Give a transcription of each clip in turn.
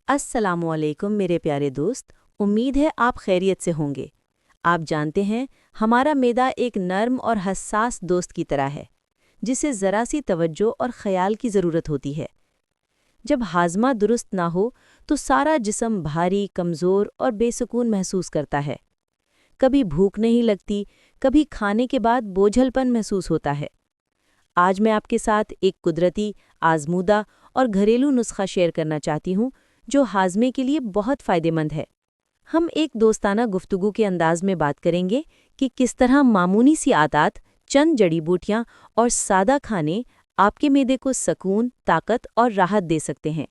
السلام علیکم میرے پیارے دوست، امید ہے آپ خیریت سے ہوں گے۔ آپ جانتے ہیں ہمارا معدہ ایک نرم اور حساس دوست کی طرح ہے جسے ذرا سی توجہ اور خیال کی ضرورت ہوتی ہے۔ جب ہاضمہ درست نہ ہو تو سارا جسم بھاری، کمزور اور بے سکون محسوس کرتا ہے۔ کبھی بھوک نہیں لگتی، کبھی کھانے کے بعد بوجھل پن محسوس ہوتا ہے۔ آج میں آپ کے ساتھ ایک قدرتی، آزمودہ اور گھریلو نسخہ شیئر کرنا چاہتی ہوں جو ہاضمے کے لیے بہت فائدہ مند ہے۔ ہم ایک دوستانہ گفتگو کے انداز میں بات کریں گے کہ کس طرح معمولی سی عادات، چند جڑی بوٹیاں اور سادہ کھانے آپ کے معدے کو سکون، طاقت اور راحت دے سکتے ہیں۔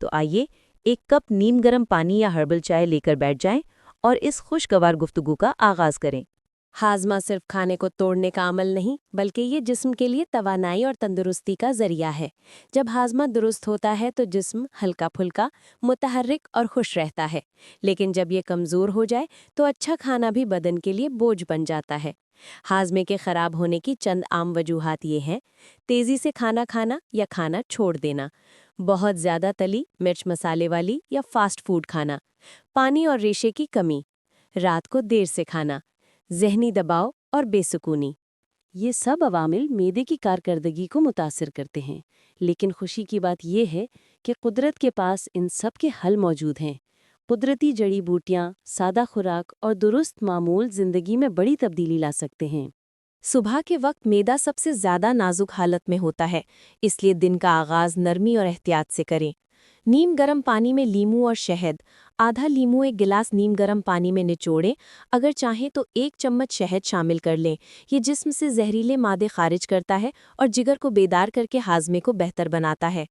تو آئیے ایک کپ نیم گرم پانی یا ہربل چائے لے کر بیٹھ جائیں اور اس خوشگوار گفتگو کا آغاز کریں۔ ہاضمہ صرف کھانے کو توڑنے کا عمل نہیں بلکہ یہ جسم کے لیے توانائی اور تندرستی کا ذریعہ ہے۔ جب ہاضمہ درست ہوتا ہے تو جسم ہلکا پھلکا، متحرک اور خوش رہتا ہے، لیکن جب یہ کمزور ہو جائے تو اچھا کھانا بھی بدن کے لیے بوجھ بن جاتا ہے۔ ہاضمے کے خراب ہونے کی چند عام وجوہات یہ ہیں: تیزی سے کھانا کھانا یا کھانا چھوڑ دینا، بہت زیادہ تلی، مرچ مسالے والی یا فاسٹ فوڈ کھانا، پانی اور ریشے کی کمی، رات کو دیر سے کھانا، ذہنی دباؤ اور بے سکونی۔ یہ سب عوامل معدے کی کارکردگی کو متاثر کرتے ہیں، لیکن خوشی کی بات یہ ہے کہ قدرت کے پاس ان سب کے حل موجود ہیں۔ قدرتی جڑی بوٹیاں، سادہ خوراک اور درست معمول زندگی میں بڑی تبدیلی لا سکتے ہیں۔ صبح کے وقت معدہ سب سے زیادہ نازک حالت میں ہوتا ہے، اس لیے دن کا آغاز نرمی اور احتیاط سے کریں۔ نیم گرم پانی میں لیموں اور شہد، آدھا لیموں ایک گلاس نیم گرم پانی میں نچوڑیں، اگر چاہیں تو 1 چمچ شہد شامل کر لیں۔ یہ جسم سے زہریلے مادے خارج کرتا ہے اور جگر کو بیدار کر کے ہاضمے کو بہتر بناتا ہے۔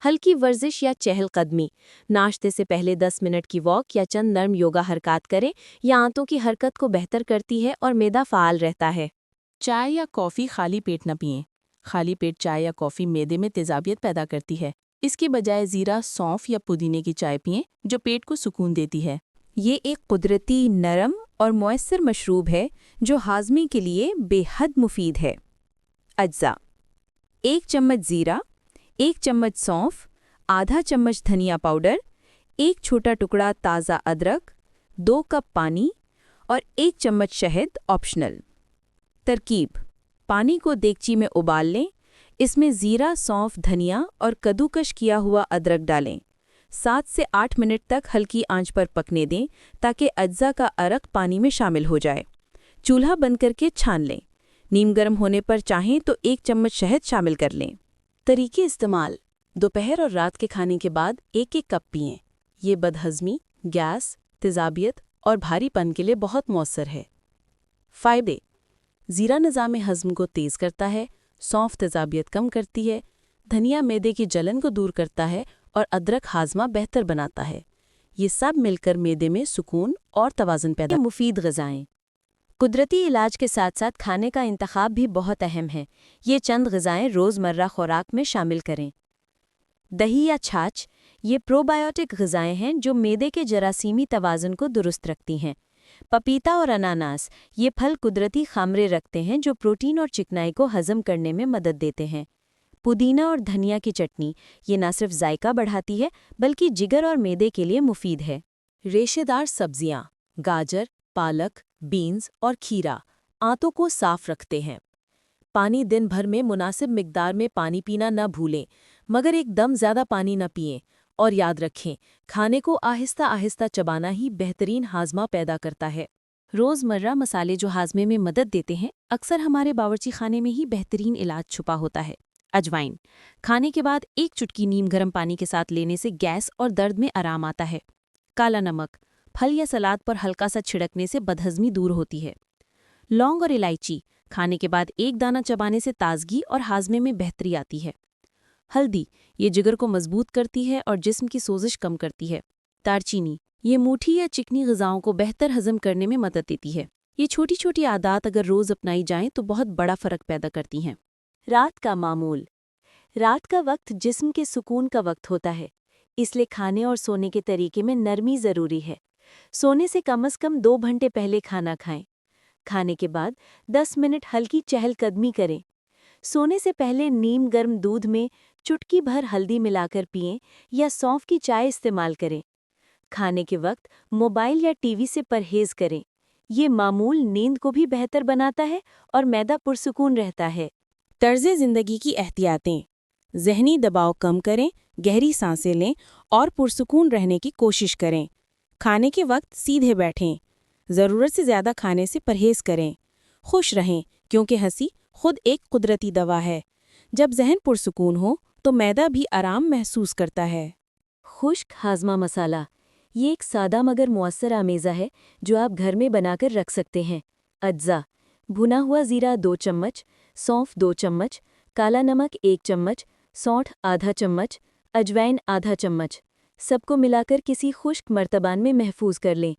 ہلکی ورزش یا چہل قدمی، ناشتے سے پہلے 10 منٹ کی واک یا چند نرم یوگا حرکات کریں، یہ آنتوں کی حرکت کو بہتر کرتی ہے اور معدہ فعال رہتا ہے۔ چائے یا کافی خالی پیٹ نہ پئیں۔ خالی پیٹ چائے یا کافی معدے میں تیزابیت پیدا کرتی ہے۔ اس کی بجائے زیرہ، سونف یا پودینے کی چائے پئیں جو پیٹ کو سکون دیتی ہے۔ یہ ایک قدرتی، نرم اور مؤثر مشروب ہے جو ہاضمے کے لیے بے حد مفید ہے۔ اجزاء: 1 چمچ زیرہ، 1 چمچ سونف، آدھا چمچ دھنیا پاؤڈر، 1 چھوٹا ٹکڑا تازہ ادرک، 2 کپ پانی اور 1 چمچ شہد آپشنل۔ ترکیب: پانی کو دیگچی میں ابال لیں، اس میں زیرہ، سونف، دھنیا اور کدوکش کیا ہوا ادرک ڈالیں۔ 7 سے 8 منٹ تک ہلکی آنچ پر پکنے دیں تاکہ اجزاء کا عرق پانی میں شامل ہو جائے۔ چولہا بند کر کے چھان لیں۔ نیم گرم ہونے پر چاہیں تو 1 چمچ شہد شامل کر لیں۔ طریقے استعمال: دوپہر اور رات کے کھانے کے بعد 1 کپ پئیں۔ یہ بدہضمی، گیس، تیزابیت اور بھاری پن کے لیے بہت مؤثر ہے۔ فائدے: زیرہ نظام ہضم کو تیز کرتا ہے، سونف تیزابیت کم کرتی ہے، دھنیا معدے کی جلن کو دور کرتا ہے اور ادرک ہاضمہ بہتر بناتا ہے۔ یہ سب مل کر معدے میں سکون اور توازن پیدا کرتے ہیں۔ مفید غذائیں: قدرتی علاج کے ساتھ ساتھ کھانے کا انتخاب بھی بہت اہم ہے۔ یہ چند غذائیں روزمرہ خوراک میں شامل کریں۔ دہی یا چھاچھ، یہ پروبائیوٹک غذائیں ہیں جو معدے کے جراثیمی توازن کو درست رکھتی ہیں۔ پپیتا اور اناناس، یہ پھل قدرتی خامرے رکھتے ہیں جو پروٹین اور چکنائی کو ہضم کرنے میں مدد دیتے ہیں۔ پودینہ اور دھنیا کی چٹنی، یہ نہ صرف ذائقہ بڑھاتی ہے بلکہ جگر اور معدے کے لیے مفید ہے۔ ریشے دار سبزیاں، گاجر، پالک، بینز اور کھیرا آنتوں کو صاف رکھتے ہیں۔ پانی دن بھر میں مناسب مقدار میں پانی پینا نہ بھولیں، مگر ایک دم زیادہ پانی نہ پئیں۔ اور یاد رکھیں، کھانے کو آہستہ آہستہ چبانا ہی بہترین ہاضمہ پیدا کرتا ہے۔ روزمرہ مسالے جو ہاضمے میں مدد دیتے ہیں، اکثر ہمارے باورچی خانے میں ہی بہترین علاج چھپا ہوتا ہے۔ اجوائن، کھانے کے بعد 1 چٹکی نیم گرم پانی کے ساتھ لینے سے گیس اور درد میں آرام آتا ہے۔ کالا نمک، پھل یا سلاد پر ہلکا سا چھڑکنے سے بدہضمی دور ہوتی ہے۔ لونگ اور الائچی، کھانے کے بعد 1 دانہ چبانے سے تازگی اور ہاضمے میں بہتری آتی ہے۔ ہلدی، یہ جگر کو مضبوط کرتی ہے اور جسم کی سوزش کم کرتی ہے۔ دارچینی، یہ موٹھی یا چکنی غذاؤں کو بہتر ہضم کرنے میں مدد دیتی ہے۔ یہ چھوٹی چھوٹی عادات اگر روز اپنائی جائیں تو بہت بڑا فرق پیدا کرتی ہیں۔ رات کا معمول: رات کا وقت جسم کے سکون کا وقت ہوتا ہے، اس لیے کھانے اور سونے کے طریقے میں نرمی ضروری ہے۔ سونے سے کم از کم 2 گھنٹے پہلے کھانا کھائیں۔ کھانے کے بعد 10 منٹ ہلکی چہل قدمی کریں۔ سونے سے پہلے نیم گرم دودھ میں چٹکی بھر ہلدی ملا کر پئیں یا سونف کی چائے استعمال کریں۔ کھانے کے وقت موبائل یا ٹی وی سے پرہیز کریں۔ یہ معمول نیند کو بھی بہتر بناتا ہے اور معدہ پرسکون رہتا ہے۔ طرز زندگی کی احتیاطیں: ذہنی دباؤ کم کریں، گہری سانسیں لیں اور پرسکون رہنے کی کوشش کریں۔ کھانے کے وقت سیدھے بیٹھیں۔ ضرورت سے زیادہ کھانے سے پرہیز کریں۔ خوش رہیں کیونکہ ہنسی خود ایک قدرتی دوا ہے۔ جب ذہن پرسکون ہو تو معدہ بھی آرام محسوس کرتا ہے۔ خشک ہاضمہ مسالہ یہ ایک سادہ مگر مؤثر آمیزہ ہے جو آپ گھر میں بنا کر رکھ سکتے ہیں۔ اجزاء: بھنا ہوا زیرہ 2 چمچ، سونف 2 چمچ، کالا نمک 1 چمچ، سونٹھ آدھا چمچ، اجوائن آدھا چمچ۔ سب کو ملا کر کسی خشک مرتبان میں محفوظ کر لیں۔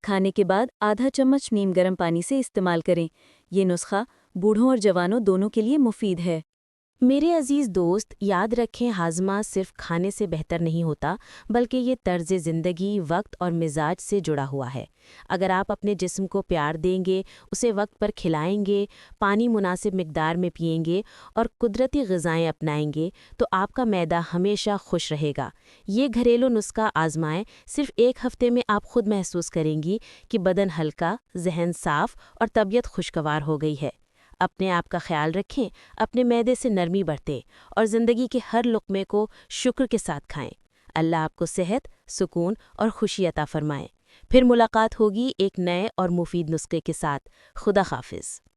کھانے کے بعد آدھا چمچ نیم گرم پانی سے استعمال کریں۔ یہ نسخہ بوڑھوں اور جوانوں دونوں کے لیے مفید ہے۔ میرے عزیز دوست، یاد رکھیں ہاضمہ صرف کھانے سے بہتر نہیں ہوتا بلکہ یہ طرز زندگی، وقت اور مزاج سے جڑا ہوا ہے۔ اگر آپ اپنے جسم کو پیار دیں گے، اسے وقت پر کھلائیں گے، پانی مناسب مقدار میں پئیں گے اور قدرتی غذائیں اپنائیں گے تو آپ کا معدہ ہمیشہ خوش رہے گا۔ یہ گھریلو نسخہ آزمائیں، صرف 1 ہفتے میں آپ خود محسوس کریں گی کہ بدن ہلکا، ذہن صاف اور طبیعت خوشگوار ہو گئی ہے۔ اپنے آپ کا خیال رکھیں، اپنے معدے سے نرمی برتیں اور زندگی کے ہر لقمے کو شکر کے ساتھ کھائیں۔ اللہ آپ کو صحت، سکون اور خوشی عطا فرمائے۔ پھر ملاقات ہوگی ایک نئے اور مفید نسخے کے ساتھ۔ خدا حافظ۔